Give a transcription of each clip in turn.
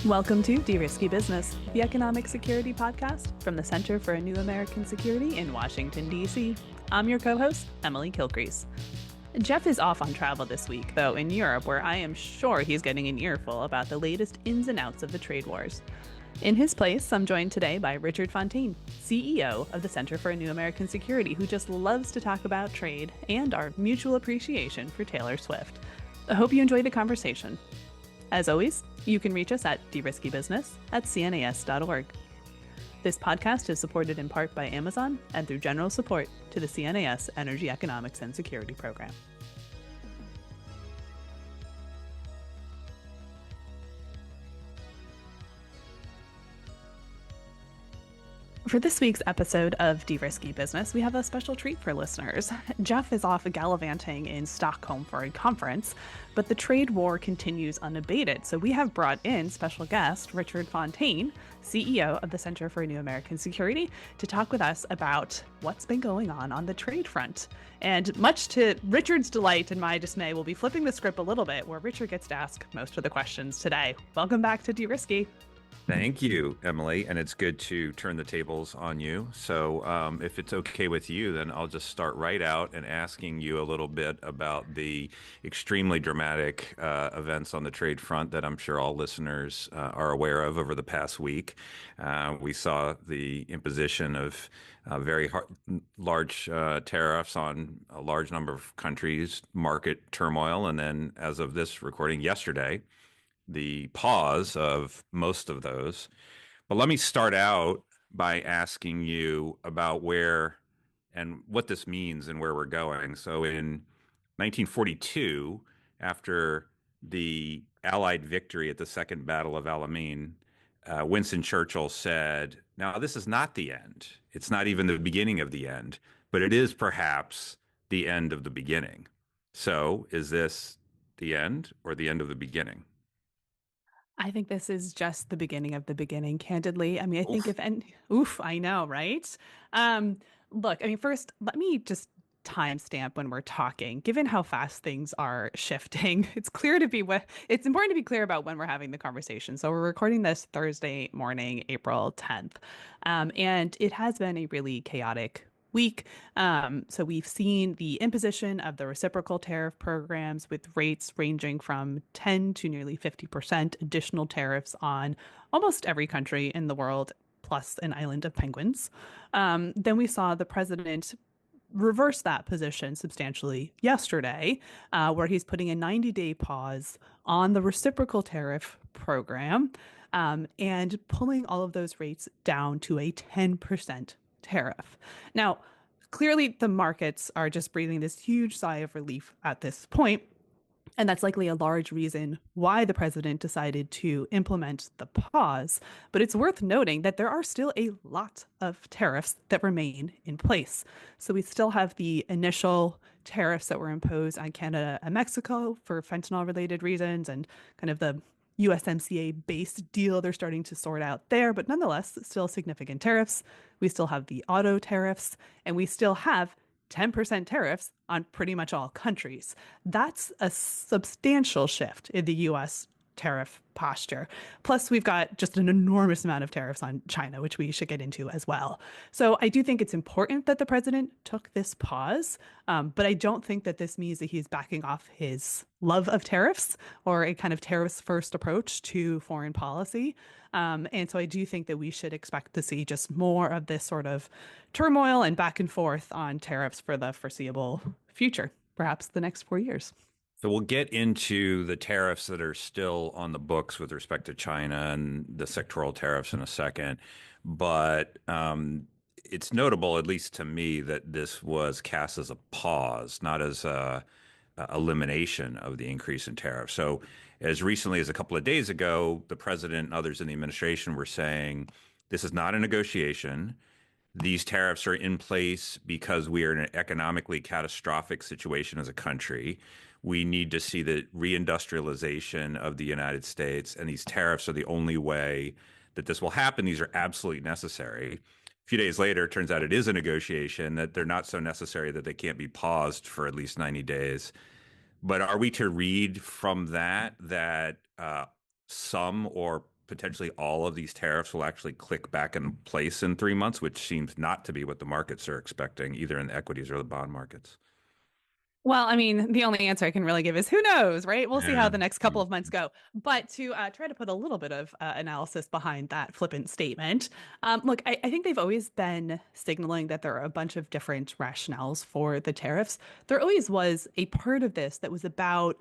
Welcome to De-Risky Business, the economic security podcast from the Center for a New American Security in Washington, D.C. I'm your co-host, Emily Kilcrease. Geoff is off on travel this week, though, in Europe, where I am sure he's getting an earful about the latest ins and outs of the trade wars. In his place, I'm joined today by Richard Fontaine, CEO of the Center for a New American Security, who just loves to talk about trade and our mutual appreciation for Taylor Swift. I hope you enjoy the conversation. As always, you can reach us at deriskybusiness@cnas.org. This podcast is supported in part by Amazon and through general support to the CNAS Energy Economics and Security Program. For this week's episode of De-Risky Business, we have a special treat for listeners. Geoff is off gallivanting in Stockholm for a conference, but the trade war continues unabated. So we have brought in special guest Richard Fontaine, CEO of the Center for New American Security, to talk with us about what's been going on the trade front. And much to Richard's delight and my dismay, we'll be flipping the script a little bit, where Richard gets to ask most of the questions today. Welcome back to De-Risky. Thank you, Emily, and it's good to turn the tables on you. So if it's okay with you, then I'll just start right out and asking you a little bit about the extremely dramatic events on the trade front that I'm sure all listeners are aware of over the past week. We saw the imposition of very large tariffs on a large number of countries, market turmoil, and then as of this recording yesterday, the pause of most of those. But let me start out by asking you about where and what this means and where we're going. So in 1942, after the Allied victory at the Second Battle of Alamein, Winston Churchill said, "Now, this is not the end. It's not even the beginning of the end, but it is perhaps the end of the beginning." So is this the end or the end of the beginning? I think this is just the beginning of the beginning, candidly. I mean, I think Oof. if any, I know, right? Look, I mean, first, let me just timestamp when we're talking. Given how fast things are shifting, it's important to be clear about when we're having the conversation. So we're recording this Thursday morning, April 10th. And it has been a really chaotic week. So we've seen the imposition of the reciprocal tariff programs with rates ranging from 10 to nearly 50% additional tariffs on almost every country in the world, plus an island of penguins. Then we saw the president reverse that position substantially yesterday, where he's putting a 90-day pause on the reciprocal tariff program and pulling all of those rates down to a 10% tariff. Now, clearly the markets are just breathing this huge sigh of relief at this point, and that's likely a large reason why the president decided to implement the pause. But it's worth noting that there are still a lot of tariffs that remain in place. So we still have the initial tariffs that were imposed on Canada and Mexico for fentanyl-related reasons, and kind of the USMCA-based deal they're starting to sort out there, but nonetheless, still significant tariffs. We still have the auto tariffs, and we still have 10% tariffs on pretty much all countries. That's a substantial shift in the U.S. tariff posture. Plus, we've got just an enormous amount of tariffs on China, which we should get into as well. So I do think it's important that the president took this pause, but I don't think that this means that he's backing off his love of tariffs or a kind of tariffs first approach to foreign policy. And so I do think that we should expect to see just more of this sort of turmoil and back and forth on tariffs for the foreseeable future, perhaps the next 4 years. So we'll get into the tariffs that are still on the books with respect to China and the sectoral tariffs in a second. But it's notable, at least to me, that this was cast as a pause, not as a elimination of the increase in tariffs. So as recently as a couple of days ago, the president and others in the administration were saying, this is not a negotiation. These tariffs are in place because we are in an economically catastrophic situation as a country. We need to see the reindustrialization of the United States, and these tariffs are the only way that this will happen. These are absolutely necessary. A few days later, it turns out it is a negotiation, that they're not so necessary that they can't be paused for at least 90 days. But are we to read from that some or potentially all of these tariffs will actually click back in place in 3 months, which seems not to be what the markets are expecting, either in the equities or the bond markets. Well, I mean, the only answer I can really give is who knows, right? We'll see how Yeah. the next couple of months go. But to try to put a little bit of analysis behind that flippant statement, look, I think they've always been signaling that there are a bunch of different rationales for the tariffs. There always was a part of this that was about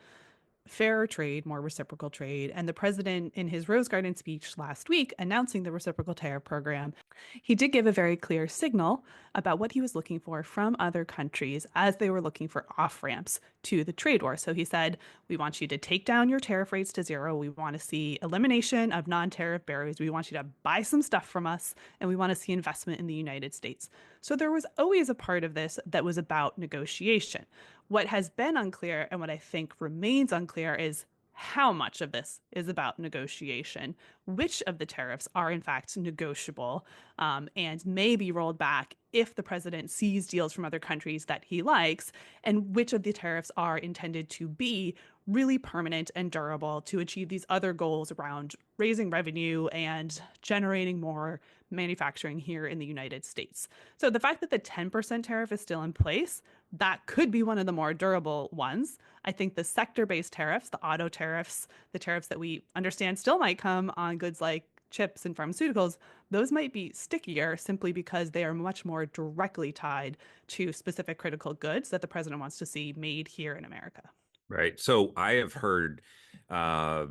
fairer trade, more reciprocal trade. And the president, in his Rose Garden speech last week announcing the reciprocal tariff program, he did give a very clear signal about what he was looking for from other countries as they were looking for off ramps to the trade war. So he said, we want you to take down your tariff rates to zero. We want to see elimination of non tariff barriers. We want you to buy some stuff from us, and we want to see investment in the United States. So there was always a part of this that was about negotiation. What has been unclear and what I think remains unclear is how much of this is about negotiation, which of the tariffs are in fact negotiable and may be rolled back if the president sees deals from other countries that he likes, and which of the tariffs are intended to be really permanent and durable to achieve these other goals around raising revenue and generating more manufacturing here in the United States. So the fact that the 10% tariff is still in place, that could be one of the more durable ones. I think the sector-based tariffs, the auto tariffs, the tariffs that we understand still might come on goods like chips and pharmaceuticals, those might be stickier simply because they are much more directly tied to specific critical goods that the president wants to see made here in America. Right. So I have heard uh,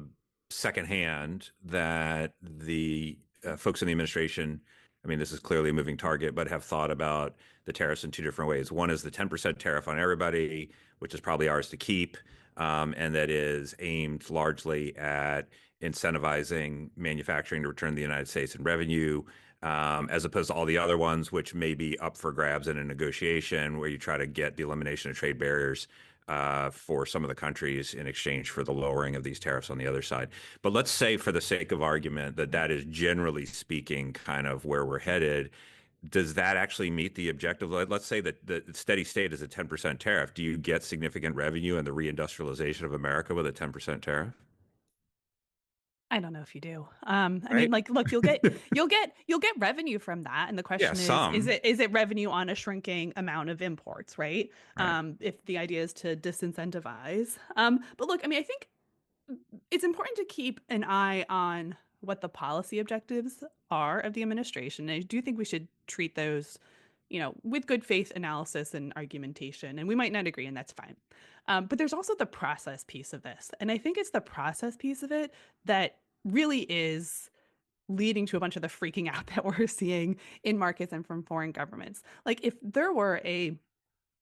secondhand that the folks in the administration, I mean, this is clearly a moving target, but have thought about the tariffs in two different ways. One is the 10% tariff on everybody, which is probably ours to keep, and that is aimed largely at incentivizing manufacturing to return to the United States and revenue, as opposed to all the other ones, which may be up for grabs in a negotiation where you try to get the elimination of trade barriers for some of the countries in exchange for the lowering of these tariffs on the other side. But let's say, for the sake of argument, that that is generally speaking kind of where we're headed. Does that actually meet the objective? Let's say that the steady state is a 10% tariff. Do you get significant revenue in the reindustrialization of America with a 10% tariff? I don't know if you do. I mean, Right? like, look, you'll get revenue from that, and the Yeah, question is some. is it revenue on a shrinking amount of imports, right? Right. If the idea is to disincentivize. But look, I mean, I think it's important to keep an eye on what the policy objectives are of the administration. And I do think we should treat those, with good faith analysis and argumentation. And we might not agree, and that's fine. But there's also the process piece of this. And I think it's the process piece of it that really is leading to a bunch of the freaking out that we're seeing in markets and from foreign governments. Like, if there were a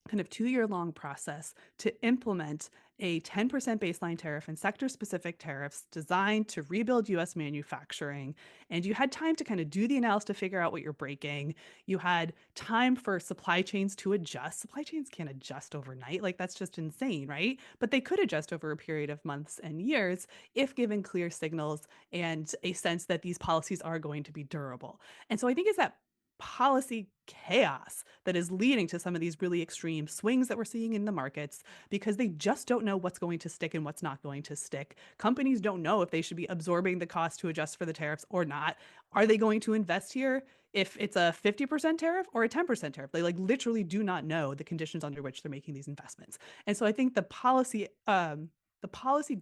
kind of 2 year long process to implement a 10% baseline tariff and sector specific tariffs designed to rebuild US manufacturing. And you had time to kind of do the analysis to figure out what you're breaking. You had time for supply chains to adjust. Supply chains can't adjust overnight. Like, that's just insane, right? But they could adjust over a period of months and years if given clear signals and a sense that these policies are going to be durable. And so I think it's that policy chaos that is leading to some of these really extreme swings that we're seeing in the markets because they just don't know what's going to stick and what's not going to stick. Companies don't know if they should be absorbing the cost to adjust for the tariffs or not. Are they going to invest here if it's a 50% tariff or a 10% tariff? They like literally do not know the conditions under which they're making these investments. And so I think the policy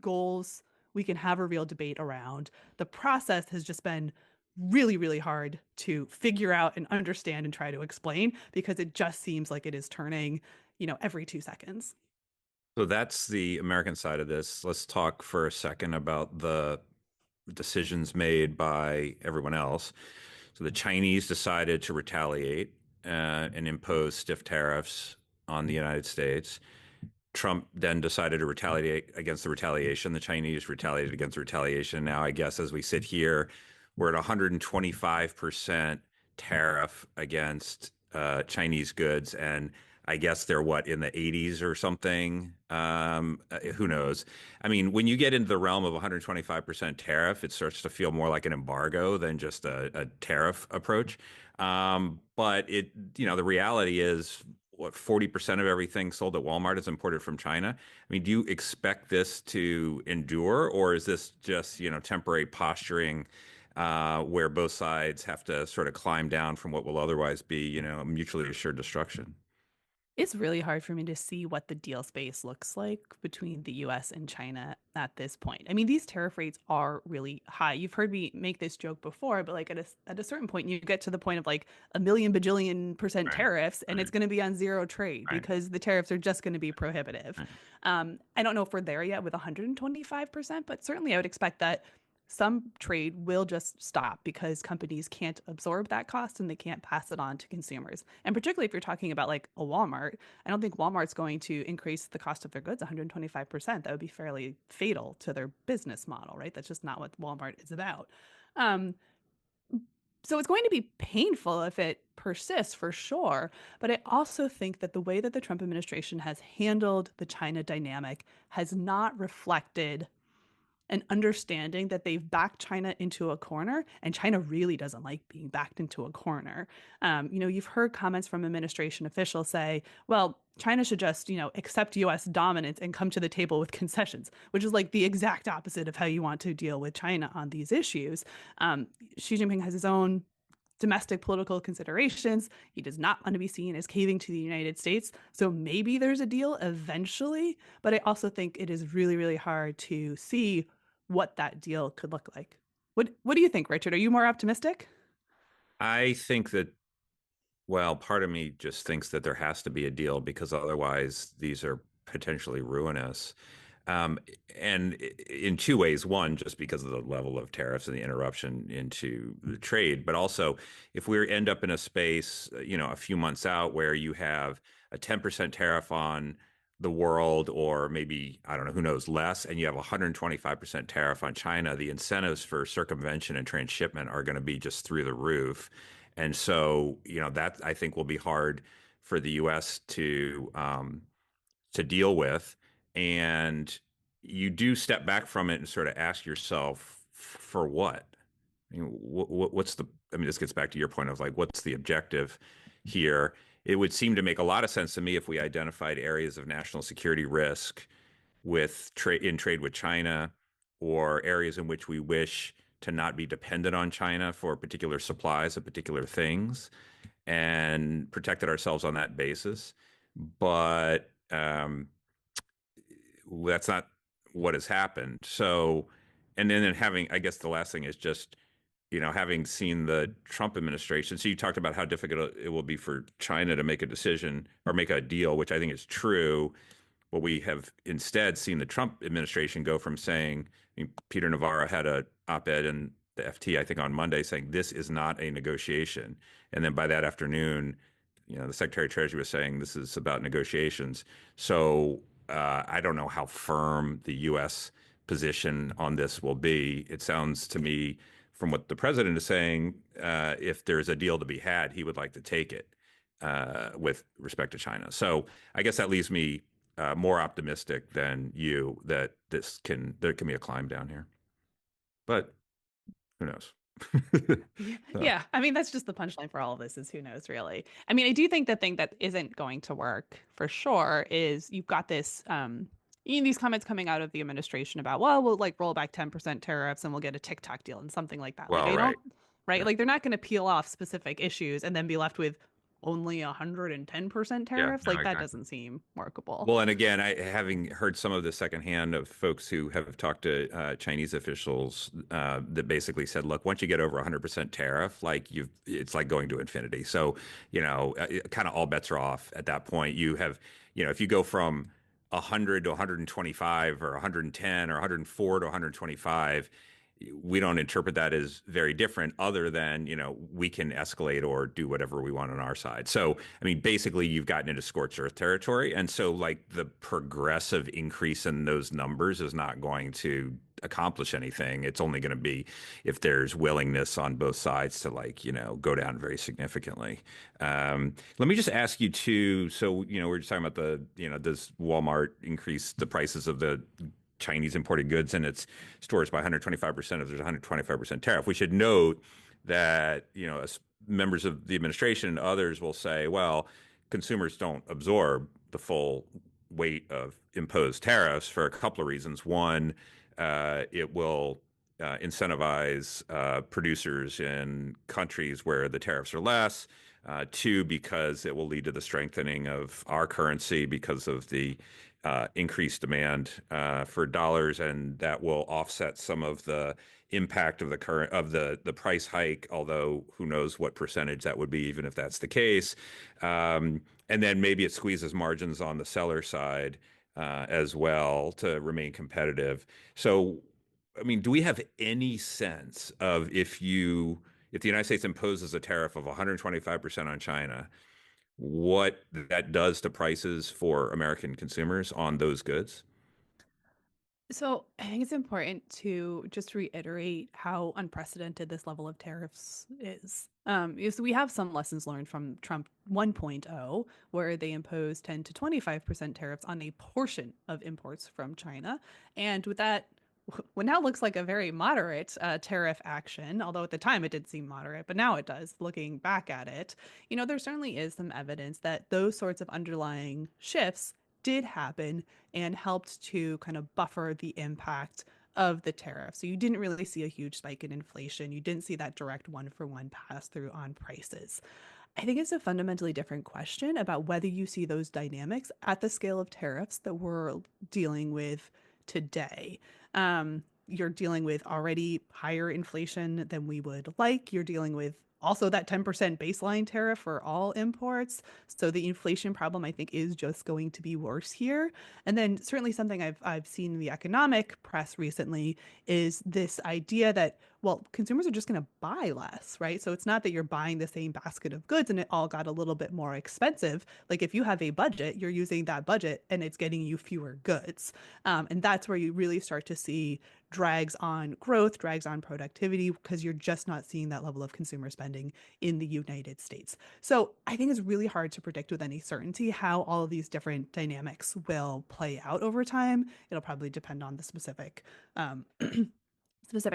goals we can have a real debate around. The process has just been really, really hard to figure out and understand and try to explain because it just seems like it is turning, every 2 seconds. So that's the American side of this. Let's talk for a second about the decisions made by everyone else. So the Chinese decided to retaliate and impose stiff tariffs on the United States. Trump then decided to retaliate against the retaliation. The Chinese retaliated against the retaliation. Now, I guess as we sit here, we're at 125% tariff against Chinese goods. And I guess they're what, in the 80s or something? Who knows? I mean, when you get into the realm of 125% tariff, it starts to feel more like an embargo than just a tariff approach. But the reality is what, 40% of everything sold at Walmart is imported from China. I mean, do you expect this to endure, or is this just, temporary posturing where both sides have to sort of climb down from what will otherwise be, mutually assured destruction? It's really hard for me to see what the deal space looks like between the US and China at this point. I mean, these tariff rates are really high. You've heard me make this joke before, but like at a certain point, you get to the point of like a million bajillion percent Right, tariffs, and it's right, going to be on zero trade right, because the tariffs are just going to be prohibitive. right. I don't know if we're there yet with 125%, but certainly I would expect that some trade will just stop because companies can't absorb that cost and they can't pass it on to consumers. And particularly if you're talking about like a Walmart, I don't think Walmart's going to increase the cost of their goods 125%. That would be fairly fatal to their business model, right? That's just not what Walmart is about. Um, so it's going to be painful if it persists for sure. But I also think that the way that the Trump administration has handled the China dynamic has not reflected an understanding that they've backed China into a corner, and China really doesn't like being backed into a corner. You've heard comments from administration officials say, well, China should just, accept US dominance and come to the table with concessions, which is like the exact opposite of how you want to deal with China on these issues. Xi Jinping has his own domestic political considerations. He does not want to be seen as caving to the United States. So maybe there's a deal eventually, but I also think it is really, really hard to see what that deal could look like. What do you think, Richard? Are you more optimistic? I think that, well, part of me just thinks that there has to be a deal because otherwise these are potentially ruinous. Um, and in two ways. One, just because of the level of tariffs and the interruption into the trade, but also if we end up in a space, a few months out where you have a 10% tariff on the world, or maybe, I don't know, who knows, less, and you have a 125% tariff on China, the incentives for circumvention and transshipment are going to be just through the roof. And so, that I think will be hard for the US to deal with. And you do step back from it and sort of ask yourself, for what? I mean, what's the, I mean, this gets back to your point of like, what's the objective here? It would seem to make a lot of sense to me if we identified areas of national security risk with trade with China, or areas in which we wish to not be dependent on China for particular supplies of particular things, and protected ourselves on that basis. But that's not what has happened. So, and then having, I guess the last thing is just, having seen the Trump administration. So you talked about how difficult it will be for China to make a decision or make a deal, which I think is true. Well, we have instead seen the Trump administration go from saying, I mean, Peter Navarro had a op-ed in the FT, I think on Monday, saying this is not a negotiation. And then by that afternoon, the Secretary of Treasury was saying this is about negotiations. So I don't know how firm the U.S. position on this will be. It sounds to me, from what the president is saying, if there's a deal to be had, he would like to take it with respect to China. So I guess that leaves me more optimistic than you that there can be a climb down here. But who knows? Yeah, So, yeah. I mean, that's just the punchline for all of this is who knows, really. I mean, I do think the thing that isn't going to work for sure is you've got this, these comments coming out of the administration about, well, we'll like roll back 10% tariffs and we'll get a TikTok deal and something like that. Like, well, I don't, right. right? Yeah. Like, they're not going to peel off specific issues and then be left with only 110% Yeah. tariffs. No, Like, that exactly. doesn't seem workable. Well, and again, having heard some of the secondhand of folks who have talked to Chinese officials that basically said, "Look, once you get over 100% tariff, like it's like going to infinity." So, kind of all bets are off at that point. You have, if you go from 100 to 125, or 110, or 104 to 125, we don't interpret that as very different, other than, we can escalate or do whatever we want on our side. So, I mean, basically, you've gotten into scorched earth territory. And so, like, the progressive increase in those numbers is not going to accomplish anything. It's only going to be if there's willingness on both sides to, like, go down very significantly. Let me just ask you too. So, we're just talking about does Walmart increase the prices of the Chinese imported goods in its stores by 125% if there's a 125% tariff? We should note that, as members of the administration and others will say, well, consumers don't absorb the full weight of imposed tariffs for a couple of reasons. One, it will incentivize producers in countries where the tariffs are less. Two, because it will lead to the strengthening of our currency because of the increased demand for dollars, and that will offset some of the impact of the current of the price hike. Although who knows what percentage that would be, even if that's the case. And then maybe it squeezes margins on the seller side as well to remain competitive. So, I mean, do we have any sense of if the United States imposes a tariff of 125% on China, what that does to prices for American consumers on those goods? So I think it's important to just reiterate how unprecedented this level of tariffs is. Is we have some lessons learned from Trump 1.0, where they imposed 10 to 25% tariffs on a portion of imports from China. And with that, what now looks like a very moderate tariff action, although at the time it did seem moderate, but now it does, looking back at it. There certainly is some evidence that those sorts of underlying shifts did happen and helped to kind of buffer the impact of the tariff. So you didn't really see a huge spike in inflation. You didn't see that direct one for one pass through on prices. I think it's a fundamentally different question about whether you see those dynamics at the scale of tariffs that we're dealing with today. You're dealing with already higher inflation than we would like. You're dealing with also that 10% baseline tariff for all imports. So the inflation problem, I think, is just going to be worse here. And then certainly something I've seen in the economic press recently is this idea that, well, consumers are just going to buy less, right? So it's not that you're buying the same basket of goods and it all got a little bit more expensive. Like if you have a budget, you're using that budget and it's getting you fewer goods. And that's where you really start to see drags on growth, drags on productivity, because you're just not seeing that level of consumer spending in the United States. So I think it's really hard to predict with any certainty how all of these different dynamics will play out over time. It'll probably depend on the specific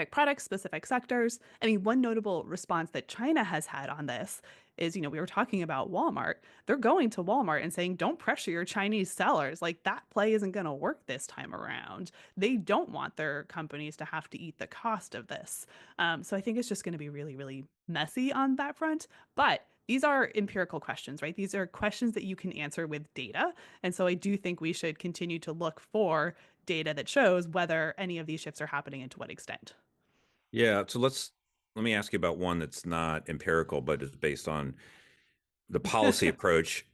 products, specific sectors. I mean, one notable response that China has had on this is, we were talking about Walmart. They're going to Walmart and saying, don't pressure your Chinese sellers. Like that play isn't going to work this time around. They don't want their companies to have to eat the cost of this. So I think it's just going to be really, really messy on that front. But these are empirical questions, right? These are questions that you can answer with data. And so I do think we should continue to look for data that shows whether any of these shifts are happening and to what extent. Yeah, so let me ask you about one that's not empirical, but is based on the policy approach,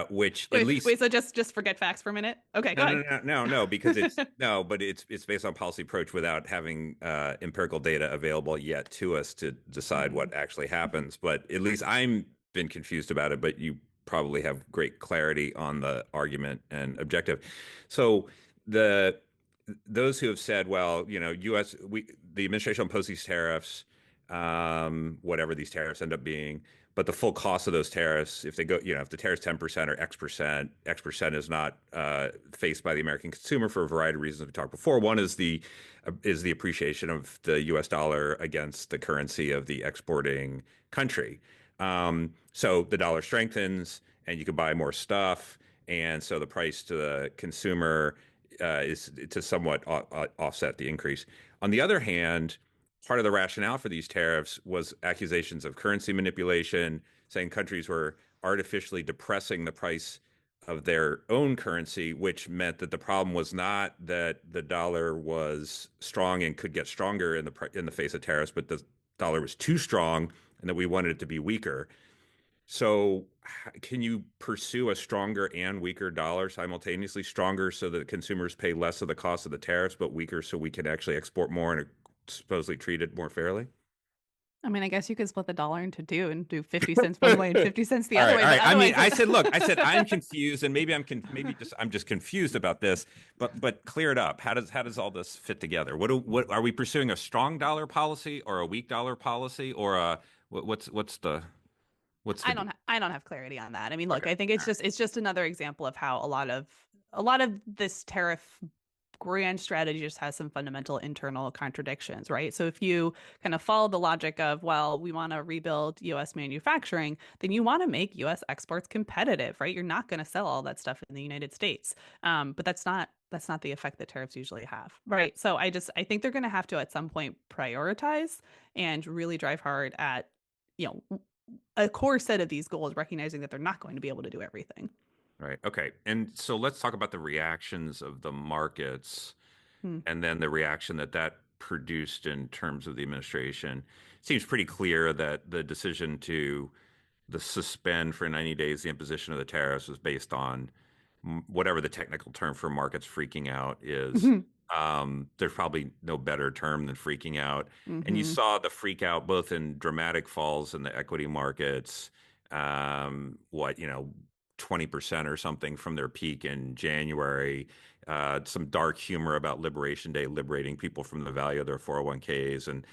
which at Wait, least wait, so just forget facts for a minute. Okay, go no, ahead. no, no, no, no, because it's no, but it's based on policy approach without having empirical data available yet to us to decide Mm. what actually happens. But at least I'm been confused about it, but you probably have great clarity on the argument and objective. So the those who have said, well, U.S. The administration imposes these tariffs, whatever these tariffs end up being, but the full cost of those tariffs, if they go, if the tariff's 10% or X percent is not faced by the American consumer for a variety of reasons we talked before. One is the appreciation of the U.S. dollar against the currency of the exporting country. So the dollar strengthens, and you can buy more stuff, and so the price to the consumer is to somewhat offset the increase. On the other hand, part of the rationale for these tariffs was accusations of currency manipulation, saying countries were artificially depressing the price of their own currency, which meant that the problem was not that the dollar was strong and could get stronger in the face of tariffs, but the dollar was too strong and that we wanted it to be weaker. So, can you pursue a stronger and weaker dollar simultaneously? Stronger so that consumers pay less of the cost of the tariffs, but weaker so we can actually export more and supposedly treat it more fairly? I mean, I guess you could split the dollar into two and do 50 cents one way and 50 cents the All other right, way, all but right. I mean, otherwise, I said, look, I said I'm confused, and maybe I'm just confused about this. But clear it up. How does all this fit together? What are we pursuing, a strong dollar policy or a weak dollar policy, or a what's the deal? I don't have clarity on that. I mean, look, Okay, I think all it's just another example of how a lot of this tariff grand strategy just has some fundamental internal contradictions, right? So if you kind of follow the logic of, well, we want to rebuild US manufacturing, then you want to make US exports competitive, right? You're not going to sell all that stuff in the United States. But that's not the effect that tariffs usually have, right? So I think they're going to have to at some point prioritize and really drive hard at, a core set of these goals, recognizing that they're not going to be able to do everything. Right. Okay. And so let's talk about the reactions of the markets Hmm. and then the reaction that that produced in terms of the administration. It seems pretty clear that the decision to the suspend for 90 days the imposition of the tariffs was based on whatever the technical term for markets freaking out is. Hmm. There's probably no better term than freaking out. And you Hmm. saw the freak out both in dramatic falls in the equity markets, 20% or something from their peak in January. Some dark humor about Liberation Day, liberating people from the value of their 401ks and,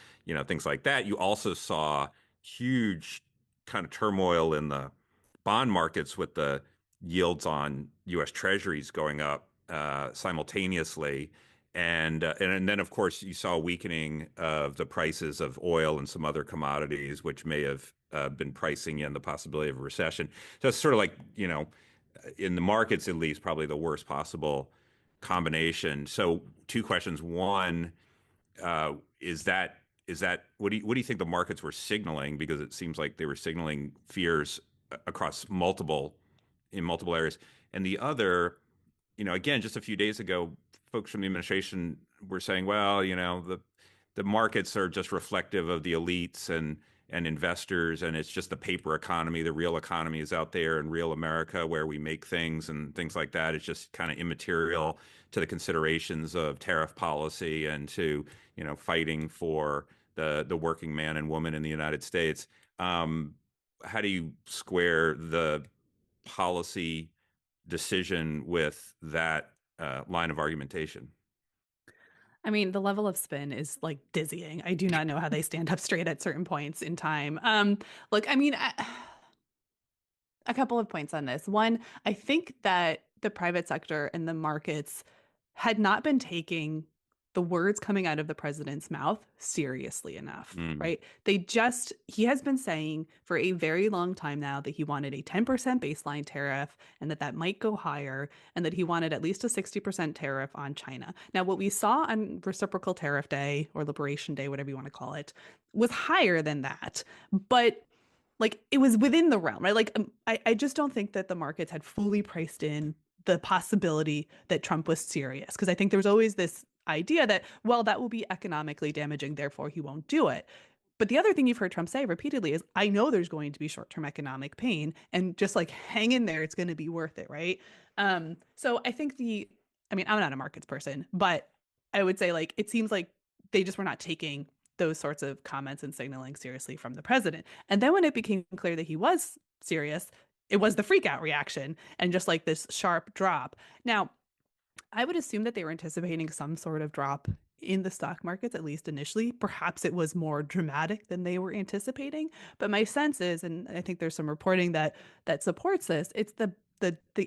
things like that. You also saw huge kind of turmoil in the bond markets with the yields on U.S. Treasuries going up simultaneously. And then, of course, you saw a weakening of the prices of oil and some other commodities, which may have been pricing in the possibility of a recession. So it's sort of like, in the markets at least, probably the worst possible combination. So two questions. One, is that what do you think the markets were signaling? Because it seems like they were signaling fears across multiple areas. And the other, again, just a few days ago, folks from the administration were saying, well, the markets are just reflective of the elites and investors, and it's just the paper economy. The real economy is out there in real America where we make things and things like that. It's just kind of immaterial to the considerations of tariff policy and to, fighting for the working man and woman in the United States. How do you square the policy decision with that line of argumentation? I mean, the level of spin is like dizzying. I do not know how they stand up straight at certain points in time. Look, I mean, a couple of points on this. One, I think that the private sector and the markets had not been taking the words coming out of the president's mouth seriously enough, Mm. right? He has been saying for a very long time now that he wanted a 10% baseline tariff and that might go higher, and that he wanted at least a 60% tariff on China. Now, what we saw on reciprocal tariff day or liberation day, whatever you want to call it, was higher than that. But like it was within the realm, right? Like I just don't think that the markets had fully priced in the possibility that Trump was serious, because I think there was always this idea that, well, that will be economically damaging, therefore he won't do it. But the other thing you've heard Trump say repeatedly is, I know there's going to be short-term economic pain, and just like hang in there, it's going to be worth it, right? So I think I mean, I'm not a markets person, but I would say like it seems like they just were not taking those sorts of comments and signaling seriously from the president. And then when it became clear that he was serious, it was the freak out reaction and just like this sharp drop. Now, I would assume that they were anticipating some sort of drop in the stock markets, at least initially. Perhaps it was more dramatic than they were anticipating. But my sense is, and I think there's some reporting that supports this, it's the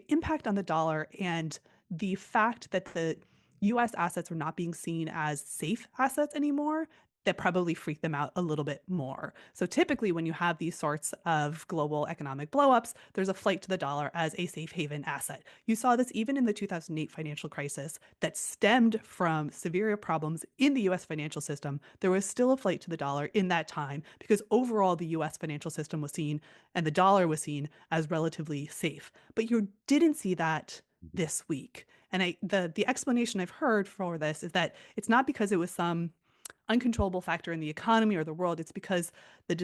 impact on the dollar and the fact that the US assets were not being seen as safe assets anymore that probably freaked them out a little bit more. So typically when you have these sorts of global economic blowups, there's a flight to the dollar as a safe haven asset. You saw this even in the 2008 financial crisis that stemmed from severe problems in the US financial system. There was still a flight to the dollar in that time because overall the US financial system was seen and the dollar was seen as relatively safe. But you didn't see that this week. And the explanation I've heard for this is that it's not because it was some uncontrollable factor in the economy or the world. It's because the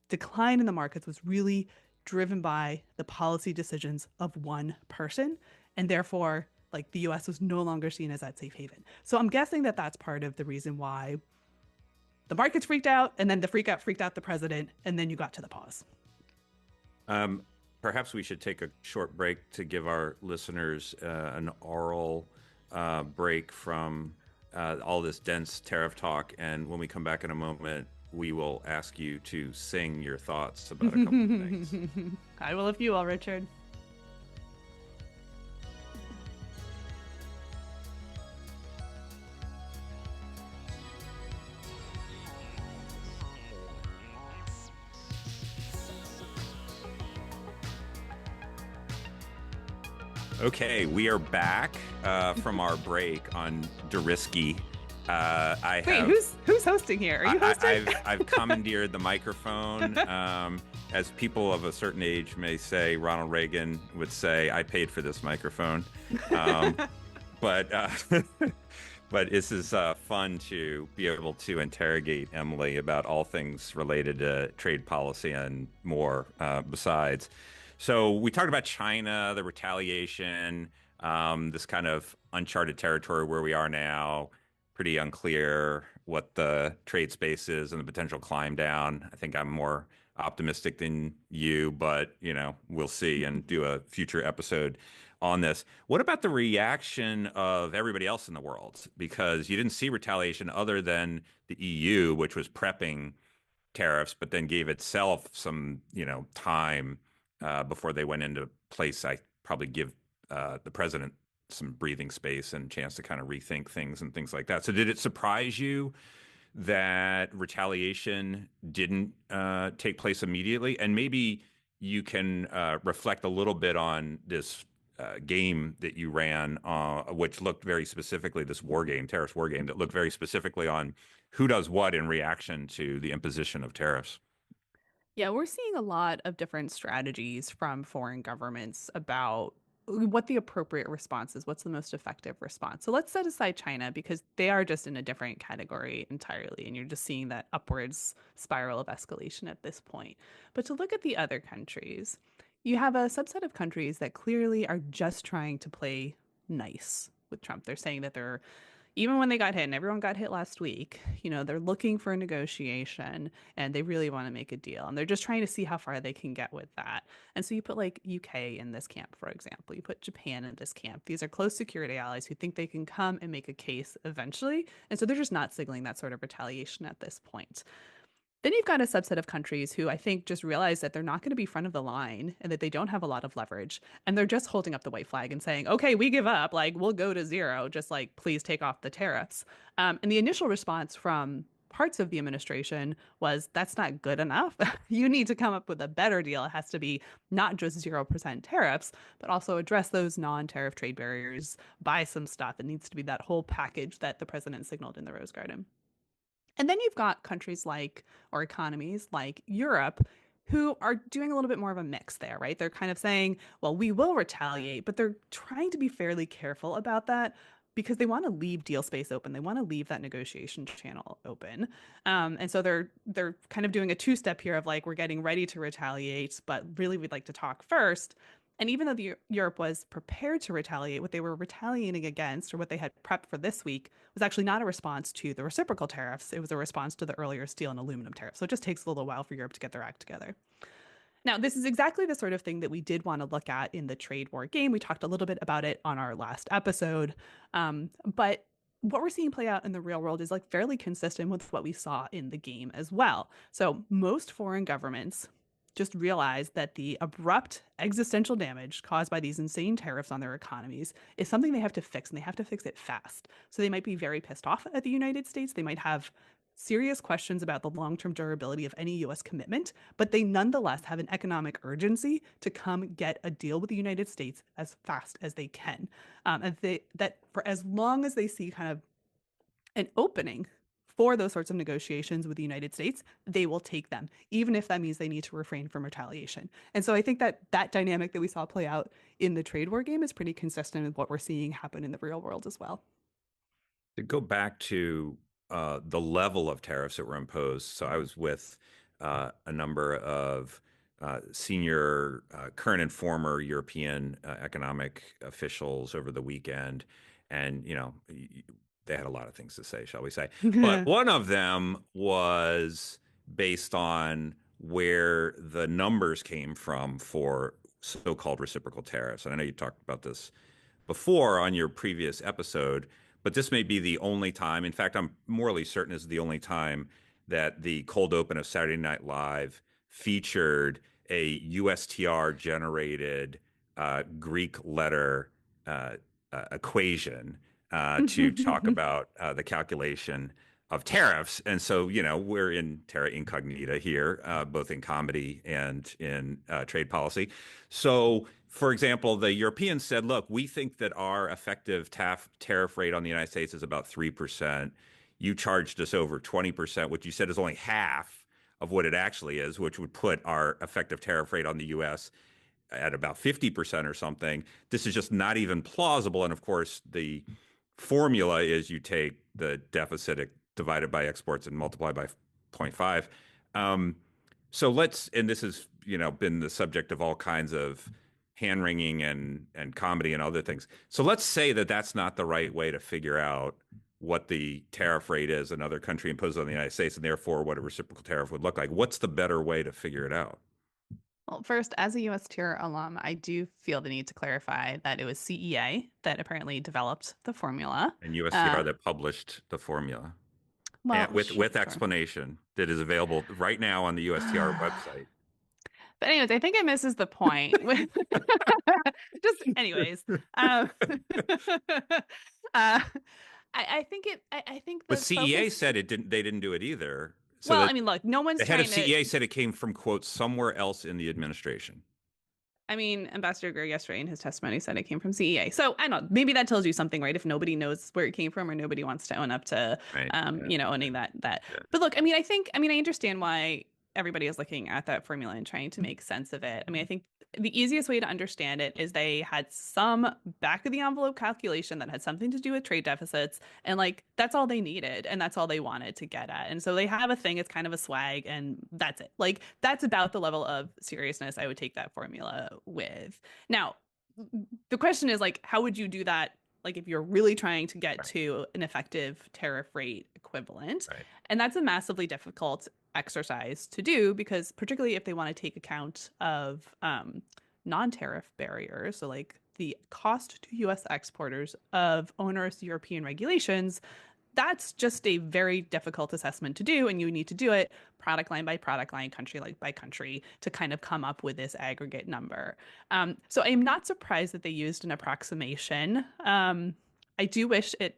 decline in the markets was really driven by the policy decisions of one person, and therefore, like the U.S. was no longer seen as that safe haven. So I'm guessing that that's part of the reason why the markets freaked out, and then the freak out freaked out the president, and then you got to the pause. Um, Perhaps we should take a short break to give our listeners an oral break from all this dense tariff talk. And when we come back in a moment, we will ask you to sing your thoughts about a couple of things. I will if you will, Richard. Okay, we are back from our break on Derisky. I Wait, have who's hosting here? Are you hosting? I've commandeered the microphone. As people of a certain age may say, Ronald Reagan would say, "I paid for this microphone." Um, but but this is fun to be able to interrogate Emily about all things related to trade policy and more besides. So we talked about China, the retaliation, this kind of uncharted territory where we are now. Pretty unclear what the trade space is and the potential climb down. I think I'm more optimistic than you, but we'll see and do a future episode on this. What about the reaction of everybody else in the world? Because you didn't see retaliation other than the EU, which was prepping tariffs, but then gave itself some, time before they went into place. I probably give the president some breathing space and chance to kind of rethink things and things like that. So, did it surprise you that retaliation didn't take place immediately? And maybe you can reflect a little bit on this game that you ran, which looked very specifically, this war game, tariffs war game, that looked very specifically on who does what in reaction to the imposition of tariffs. Yeah, we're seeing a lot of different strategies from foreign governments about what the appropriate response is, what's the most effective response. So let's set aside China because they are just in a different category entirely, and you're just seeing that upwards spiral of escalation at this point. But to look at the other countries, you have a subset of countries that clearly are just trying to play nice with Trump. They're saying that they're even when they got hit, and everyone got hit last week, they're looking for a negotiation and they really want to make a deal. And they're just trying to see how far they can get with that. And so you put like UK in this camp, for example. You put Japan in this camp. These are close security allies who think they can come and make a case eventually. And so they're just not signaling that sort of retaliation at this point. Then you've got a subset of countries who I think just realize that they're not going to be front of the line and that they don't have a lot of leverage. And they're just holding up the white flag and saying, okay, we give up. Like, we'll go to zero. Just like, please take off the tariffs. And the initial response from parts of the administration was that's not good enough. You need to come up with a better deal. It has to be not just 0% tariffs, but also address those non tariff trade barriers, buy some stuff. It needs to be that whole package that the president signaled in the Rose Garden. And then you've got countries like, or economies like Europe, who are doing a little bit more of a mix there, right? They're kind of saying, well, we will retaliate, but they're trying to be fairly careful about that because they want to leave deal space open. They want to leave that negotiation channel open. And so they're kind of doing a two-step here of like, we're getting ready to retaliate, but really we'd like to talk first. And even though Europe was prepared to retaliate, what they were retaliating against, or what they had prepped for this week, was actually not a response to the reciprocal tariffs. It was a response to the earlier steel and aluminum tariffs. So it just takes a little while for Europe to get their act together. Now, this is exactly the sort of thing that we did want to look at in the trade war game. We talked a little bit about it on our last episode. But what we're seeing play out in the real world is like fairly consistent with what we saw in the game as well. So most foreign governments just realize that the abrupt existential damage caused by these insane tariffs on their economies is something they have to fix, and they have to fix it fast. So they might be very pissed off at the United States. They might have serious questions about the long-term durability of any US commitment, but they nonetheless have an economic urgency to come get a deal with the United States as fast as they can. That for as long as they see kind of an opening for those sorts of negotiations with the United States, they will take them, even if that means they need to refrain from retaliation. And so I think that that dynamic that we saw play out in the trade war game is pretty consistent with what we're seeing happen in the real world as well. To go back to the level of tariffs that were imposed, so I was with a number of senior, current and former European economic officials over the weekend, and they had a lot of things to say, shall we say? But one of them was based on where the numbers came from for so-called reciprocal tariffs. And I know you talked about this before on your previous episode, but this may be the only time. In fact, I'm morally certain this is the only time that the cold open of Saturday Night Live featured a USTR generated Greek letter equation to talk about the calculation of tariffs. And so, we're in terra incognita here, both in comedy and in trade policy. So For example, the Europeans said, look, we think that our effective tariff rate on the United States is about 3%. You charged us over 20%, which you said is only half of what it actually is, which would put our effective tariff rate on the US at about 50% or something. This is just not even plausible. And of course, the formula is you take the deficit divided by exports and multiply by zero point 0.5. Um, so and this has, been the subject of all kinds of hand wringing and comedy and other things. So let's say that that's not the right way to figure out what the tariff rate is another country imposed on the United States, and therefore what a reciprocal tariff would look like. What's the better way to figure it out? Well, first, as a US tier alum, I do feel the need to clarify that it was CEA that apparently developed the formula. And USTR Uh, that published the formula and well, with sure. explanation that is available right now on the USTR website. But anyways, I think it misses the point with just anyways. Uh, I think But the CEA focus. said they didn't do it either. So Well, that I mean, look, no one's the head of trying to. CEA said it came from, quote, somewhere else in the administration. I mean, Ambassador Greer yesterday in his testimony said it came from CEA. So I don't know. Maybe that tells you something, right? If nobody knows where it came from or nobody wants to own up to, Right. Yeah. owning that. Yeah. But look, I mean, I understand why everybody is looking at that formula and trying to make sense of it. I mean, I think the easiest way to understand it is they had some back of the envelope calculation that had something to do with trade deficits, and like that's all they needed, and that's all they wanted to get at. And so they have a thing, it's kind of a swag, and that's it. Like that's about the level of seriousness I would take that formula with. Now, the question is like, how would you do that? Like, if you're really trying to get Right. to an effective tariff rate equivalent. Right. And that's a massively difficult exercise to do because, particularly if they want to take account of non tariff barriers, so like the cost to US exporters of onerous European regulations, that's just a very difficult assessment to do. And you need to do it product line by product line, country like by country to kind of come up with this aggregate number. So I'm not surprised that they used an approximation. I do wish it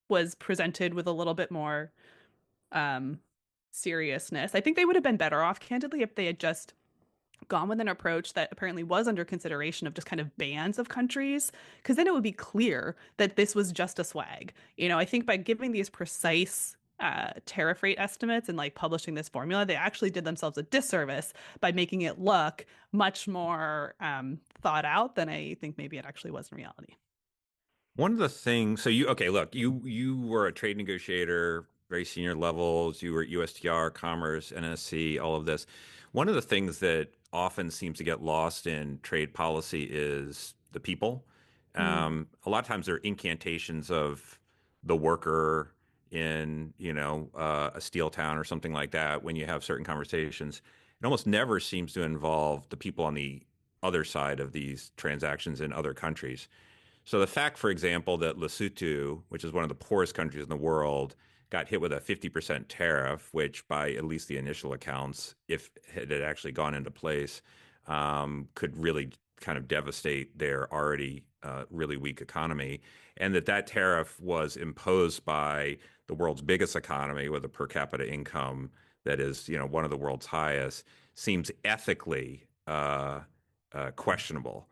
was presented with a little bit more um, seriousness. I think they would have been better off, candidly, if they had just gone with an approach that apparently was under consideration of just kind of bans of countries, because then it would be clear that this was just a swag. I think by giving these precise tariff rate estimates and like publishing this formula, they actually did themselves a disservice by making it look much more thought out than I think maybe it actually was in reality. One of the things, so okay, look, you were a trade negotiator, very senior levels. You were at USTR, Commerce, NSC, all of this. One of the things that often seems to get lost in trade policy is the people. Mm. A lot of times there are incantations of the worker in, a steel town or something like that when you have certain conversations. It almost never seems to involve the people on the other side of these transactions in other countries. So the fact, for example, that Lesotho, which is one of the poorest countries in the world, got hit with a 50% tariff, which by at least the initial accounts, if it had actually gone into place, could really kind of devastate their already really weak economy. And that tariff was imposed by the world's biggest economy with a per capita income that is, one of the world's highest, seems ethically questionable.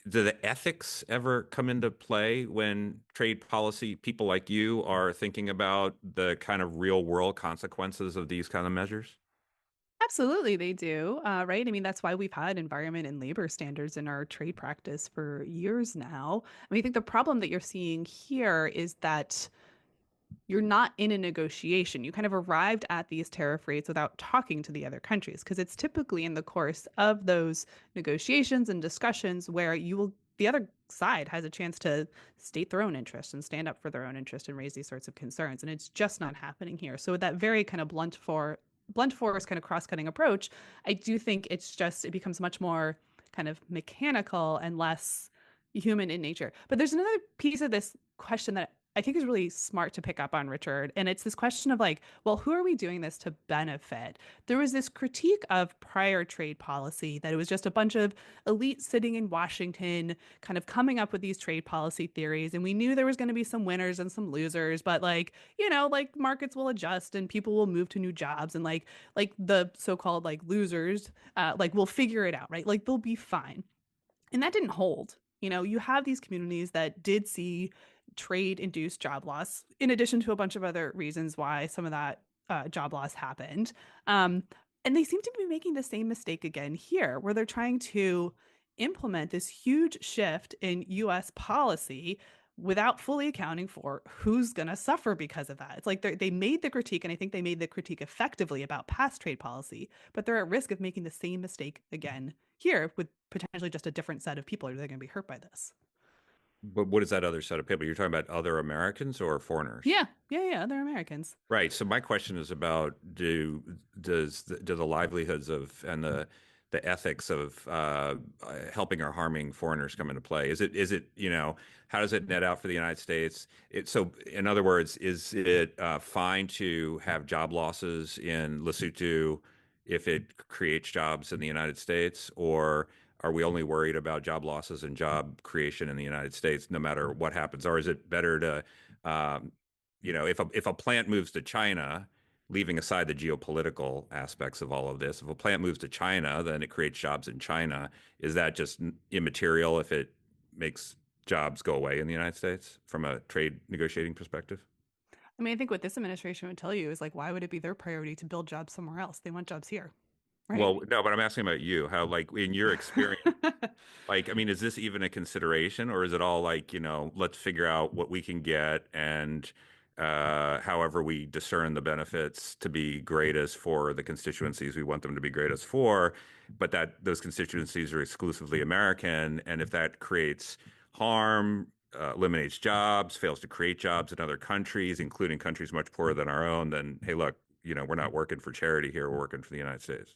Do the ethics ever come into play when trade policy people like you are thinking about the kind of real world consequences of these kind of measures? Absolutely, they do. Right. I mean, that's why we've had environment and labor standards in our trade practice for years now. I mean, I think the problem that you're seeing here is that you're not in a negotiation. You kind of arrived at these tariff rates without talking to the other countries because it's typically in the course of those negotiations and discussions where the other side has a chance to state their own interest and stand up for their own interest and raise these sorts of concerns. And it's just not happening here. So with that very kind of blunt force kind of cross-cutting approach, I do think it becomes much more kind of mechanical and less human in nature. But there's another piece of this question that I think is really smart to pick up on, Richard. And it's this question of like, well, who are we doing this to benefit? There was this critique of prior trade policy that it was just a bunch of elites sitting in Washington kind of coming up with these trade policy theories. And we knew there was going to be some winners and some losers, but like, like markets will adjust and people will move to new jobs and like the so-called like losers, like will figure it out, right? Like they'll be fine. And that didn't hold. You have these communities that did see trade induced job loss, in addition to a bunch of other reasons why some of that job loss happened. Um, and they seem to be making the same mistake again here, where they're trying to implement this huge shift in US policy without fully accounting for who's going to suffer because of that. It's like they made the critique, and I think they made the critique effectively about past trade policy, but they're at risk of making the same mistake again here with potentially just a different set of people. Are they going to be hurt by this? But what is that other set of people? You're talking about other Americans or foreigners? Yeah, yeah, yeah. They're Americans. Right. So my question is about do the livelihoods of and the ethics of helping or harming foreigners come into play? Is it how does it net out for the United States? So in other words, is it fine to have job losses in Lesotho if it creates jobs in the United States, or are we only worried about job losses and job creation in the United States no matter what happens? Or is it better to um, if a plant moves to China, leaving aside the geopolitical aspects of all of this, if a plant moves to China, then it creates jobs in China. Is that just immaterial if it makes jobs go away in the United States from a trade negotiating perspective? I mean, I think what this administration would tell you is like, why would it be their priority to build jobs somewhere else? They want jobs here, right? Well, no, but I'm asking about you. How, like, in your experience, like, I mean, is this even a consideration, or is it all like, let's figure out what we can get and however we discern the benefits to be greatest for the constituencies we want them to be greatest for, but that those constituencies are exclusively American, and if that creates harm, eliminates jobs, fails to create jobs in other countries, including countries much poorer than our own, then hey, look, we're not working for charity here, we're working for the United States.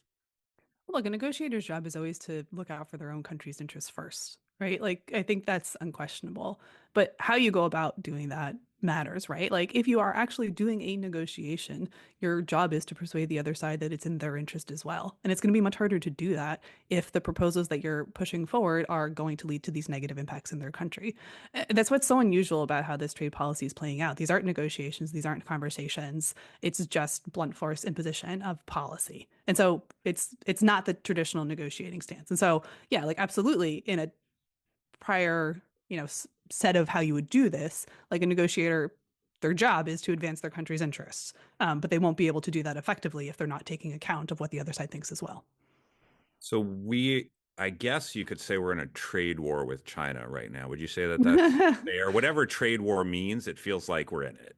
Look, a negotiator's job is always to look out for their own country's interests first, right? Like, I think that's unquestionable. But how you go about doing that matters, right? Like, if you are actually doing a negotiation, your job is to persuade the other side that it's in their interest as well. And it's going to be much harder to do that if the proposals that you're pushing forward are going to lead to these negative impacts in their country. That's what's so unusual about how this trade policy is playing out. These aren't negotiations, these aren't conversations. It's just blunt force imposition of policy. And so it's not the traditional negotiating stance. And so, yeah, like absolutely in a prior, set of how you would do this, like a negotiator, their job is to advance their country's interests. But they won't be able to do that effectively if they're not taking account of what the other side thinks as well. So I guess you could say we're in a trade war with China right now. Would you say that that's I fair? Whatever trade war means, it feels like we're in it.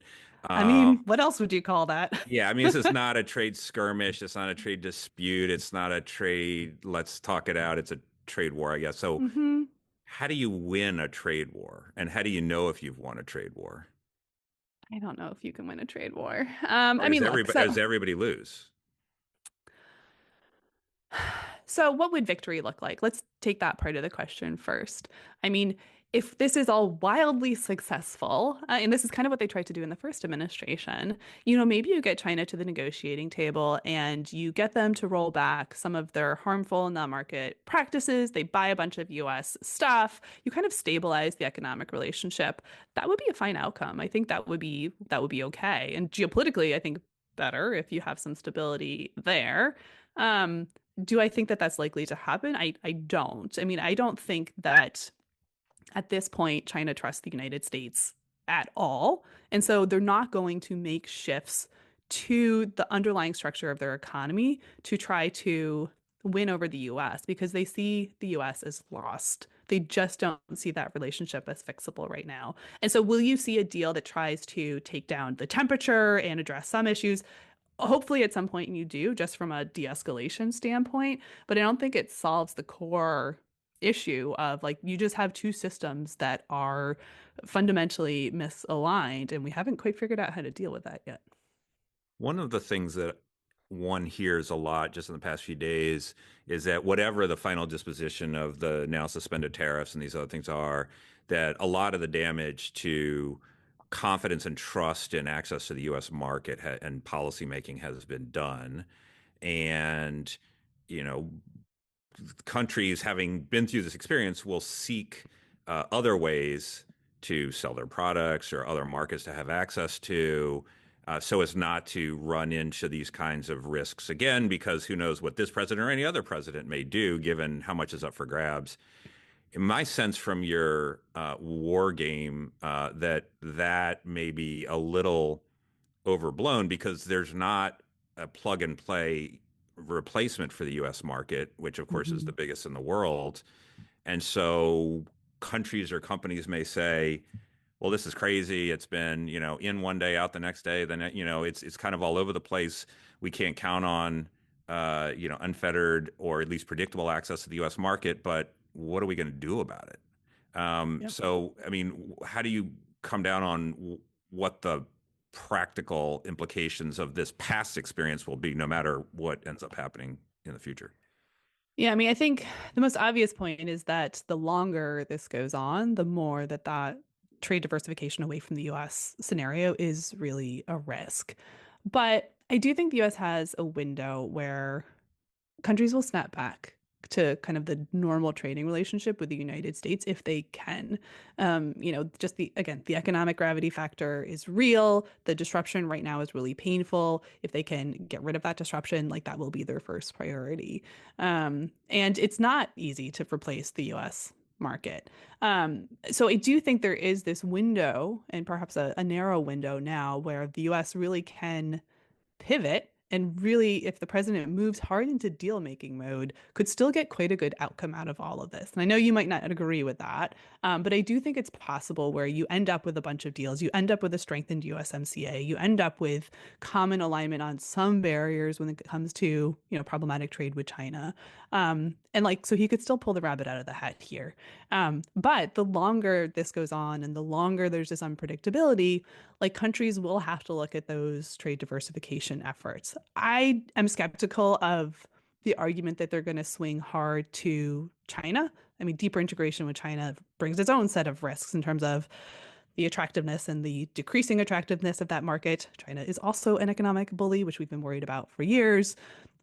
mean, what else would you call that? Yeah, I mean, this is not a trade skirmish. It's not a trade dispute. It's not a trade, let's talk it out. It's a trade war, I guess. So, hmm how do you win a trade war? And how do you know if you've won a trade war? I don't know if you can win a trade war. Or I mean, look, does everybody lose? so what would victory look like? Let's take that part of the question first. I mean, if this is all wildly successful, and this is kind of what they tried to do in the first administration, maybe you get China to the negotiating table and you get them to roll back some of their harmful non-market practices. They buy a bunch of US stuff. You kind of stabilize the economic relationship. That would be a fine outcome. I think that would be okay. And geopolitically, I think better if you have some stability there. Um, do I think that that's likely to happen? I don't. I mean, I don't think that at this point China trusts the United States at all. And so they're not going to make shifts to the underlying structure of their economy to try to win over the US because they see the US as lost. They just don't see that relationship as fixable right now. And so, will you see a deal that tries to take down the temperature and address some issues? Hopefully at some point you do, just from a de-escalation standpoint, but I don't think it solves the core issue of like you just have two systems that are fundamentally misaligned and we haven't quite figured out how to deal with that yet. One of the things that one hears a lot just in the past few days is that whatever the final disposition of the now suspended tariffs and these other things are, that a lot of the damage to confidence and trust in access to the U.S. market and policymaking has been done. And, you know, countries having been through this experience will seek other ways to sell their products or other markets to have access to, so as not to run into these kinds of risks again, because who knows what this president or any other president may do, given how much is up for grabs. my sense from your war game that may be a little overblown because there's not a plug and play replacement for the US market, which of course is the Mhm. biggest in the world. And so countries or companies may say, well, this is crazy. It's been, in one day, out the next day. Then, it's kind of all over the place. We can't count on, unfettered or at least predictable access to the U.S. market. But what are we going to do about it? Yep. So, I mean, how do you come down on what the practical implications of this past experience will be, no matter what ends up happening in the future? Yeah, I mean, I think the most obvious point is that the longer this goes on, the more that trade diversification away from the US scenario is really a risk. But I do think the US has a window where countries will snap back to kind of the normal trading relationship with the United States if they can. Just the economic gravity factor is real. The disruption right now is really painful. If they can get rid of that disruption, like that will be their first priority. And it's not easy to replace the US market. So I do think there is this window, and perhaps a narrow window now, where the US really can pivot and really, if the president moves hard into deal making mode, could still get quite a good outcome out of all of this. And I know you might not agree with that, but I do think it's possible where you end up with a bunch of deals. You end up with a strengthened USMCA. You end up with common alignment on some barriers when it comes to, problematic trade with China. And like, so he could still pull the rabbit out of the hat here. But the longer this goes on and the longer there's this unpredictability, like countries will have to look at those trade diversification efforts. I am skeptical of the argument that they're going to swing hard to China. I mean, deeper integration with China brings its own set of risks in terms of the attractiveness and the decreasing attractiveness of that market. China is also an economic bully, which we've been worried about for years.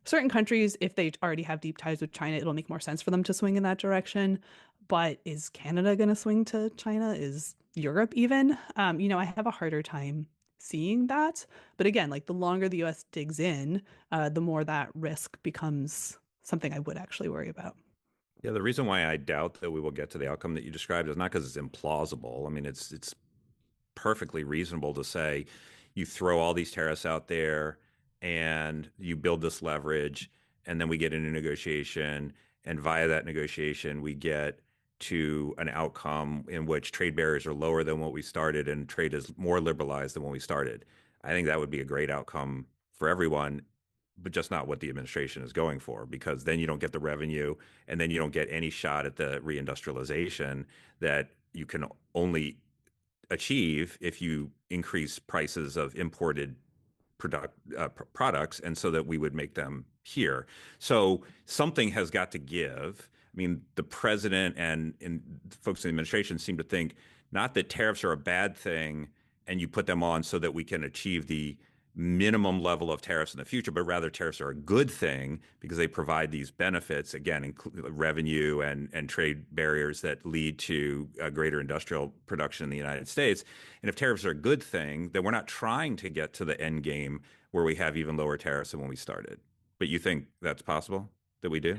Certain countries, if they already have deep ties with China, it'll make more sense for them to swing in that direction. But is Canada going to swing to China? Is Europe even? I have a harder time seeing that. But again, like the longer the US digs in, the more that risk becomes something I would actually worry about. Yeah, the reason why I doubt that we will get to the outcome that you described is not because it's implausible. I mean, it's perfectly reasonable to say you throw all these tariffs out there and you build this leverage, and then we get into negotiation, and via that negotiation, we get to an outcome in which trade barriers are lower than what we started and trade is more liberalized than when we started. I think that would be a great outcome for everyone, but just not what the administration is going for, because then you don't get the revenue and then you don't get any shot at the reindustrialization that you can only achieve if you increase prices of imported products, and so that we would make them here. So something has got to give. I mean, the president and folks in the administration seem to think not that tariffs are a bad thing and you put them on so that we can achieve the minimum level of tariffs in the future, but rather tariffs are a good thing because they provide these benefits, again, revenue and trade barriers that lead to greater industrial production in the United States. And if tariffs are a good thing, then we're not trying to get to the end game where we have even lower tariffs than when we started. But you think that's possible that we do?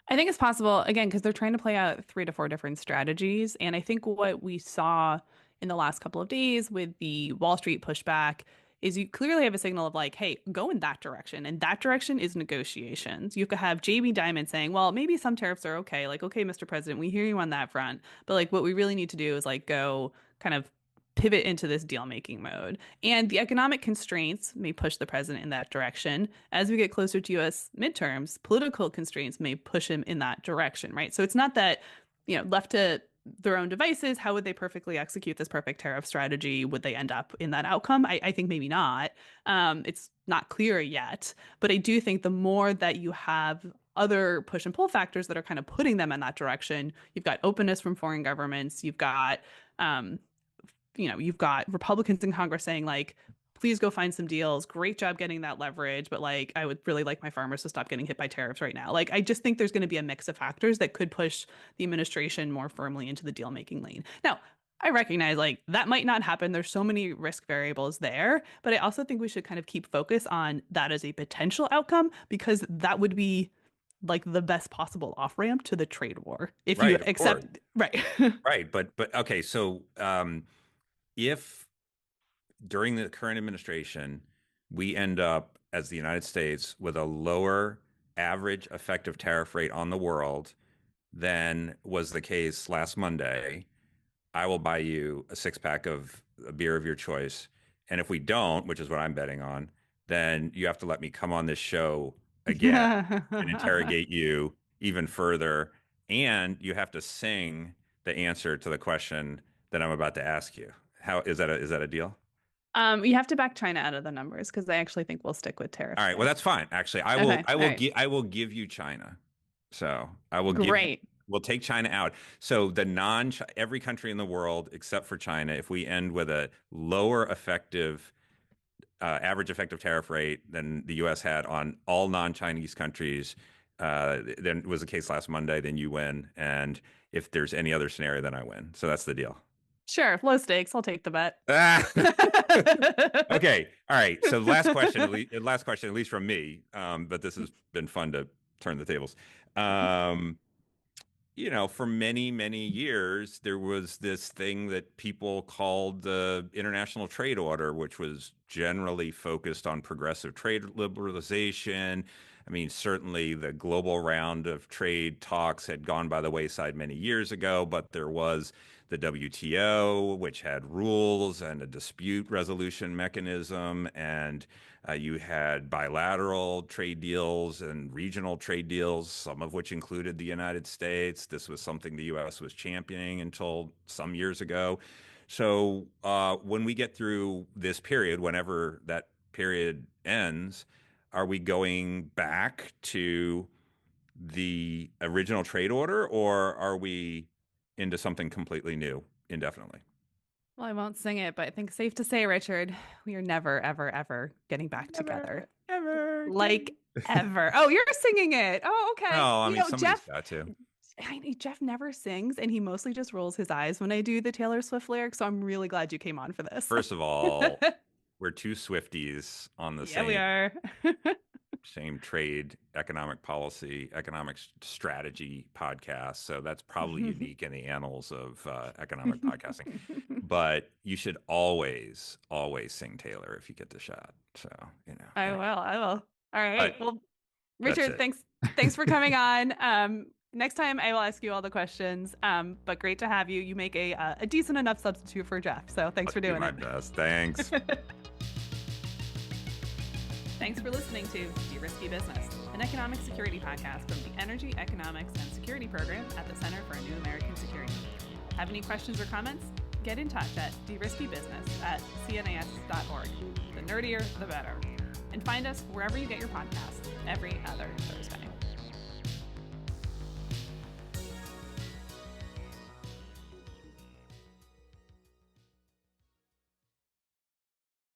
I think it's possible, again, because they're trying to play out 3 to 4 different strategies. And I think what we saw in the last couple of days with the Wall Street pushback is you clearly have a signal of like, hey, go in that direction. And that direction is negotiations. You could have JB Diamond saying, well, maybe some tariffs are okay. Like, okay, Mr. President, we hear you on that front. But like, what we really need to do is like go kind of pivot into this deal making mode. And the economic constraints may push the president in that direction. As we get closer to US midterms, political constraints may push him in that direction, right? So it's not that, left to their own devices, how would they perfectly execute this perfect tariff strategy? Would they end up in that outcome? I think maybe not. It's not clear yet. But I do think the more that you have other push and pull factors that are kind of putting them in that direction, you've got openness from foreign governments, you've got Republicans in Congress saying like, please go find some deals. Great job getting that leverage, but like I would really like my farmers to stop getting hit by tariffs right now. Like I just think there's going to be a mix of factors that could push the administration more firmly into the deal making lane. Now, I recognize like that might not happen. There's so many risk variables there, but I also think we should kind of keep focus on that as a potential outcome because that would be like the best possible off ramp to the trade war if you Right, of course. accept. Right. Right, but okay, so if during the current administration we end up as the United States with a lower average effective tariff rate on the world than was the case last Monday, I will buy you a six pack of a beer of your choice. And if we don't, which is what I'm betting on, then you have to let me come on this show again and interrogate you even further. And you have to sing the answer to the question that I'm about to ask you. How is that a deal? You have to back China out of the numbers because I actually think we'll stick with All tariffs right. Well, there. that's fine. Actually, Okay. All right. I will give you China. So I will give you, Great. we'll take China out. So every country in the world except for China, if we end with a lower effective, average effective tariff rate than the U.S. had on all non-Chinese countries, then it was the case last Monday, then you win. And if there's any other scenario, then I win. So that's the deal. Sure. Low stakes. I'll take the bet. Ah! Okay. All right. So last question, at least from me. But this has been fun to turn the tables. Um, for many, many years, there was this thing that people called the International Trade Order, which was generally focused on progressive trade liberalization. I mean, certainly the global round of trade talks had gone by the wayside many years ago, but there was the WTO, which had rules and a dispute resolution mechanism, and you had bilateral trade deals and regional trade deals, some of which included the United States. This was something the U.S. was championing until some years ago. So when we get through this period, whenever that period ends, are we going back to the original trade order, or are we into something completely new indefinitely? Well, I won't sing it, but I think safe to say, Richard, we are never, ever, ever getting back together. Never, ever Like again. ever. Oh, you're singing it. Oh, okay. No, I mean somebody's got to. Jeff never sings and he mostly just rolls his eyes when I do the Taylor Swift lyrics. So I'm really glad you came on for this. First of all, we're two Swifties on the Yeah, we are. same trade, economic policy, economic strategy podcast. So that's probably unique in the annals of economic podcasting. But you should always, always sing Taylor if you get the shot. So, I will. I will. All right. But Well, that's Richard, it. thanks for coming on. Next time I will ask you all the questions. But great to have you. You make a decent enough substitute for Geoff. So thanks I'll for do doing my it. best. Thanks. Thanks for listening to De-Risky Business, an economic security podcast from the Energy, Economics, and Security Program at the Center for a New American Security. Have any questions or comments? Get in touch at deriskybusiness@cnas.org. The nerdier, the better. And find us wherever you get your podcasts every other Thursday.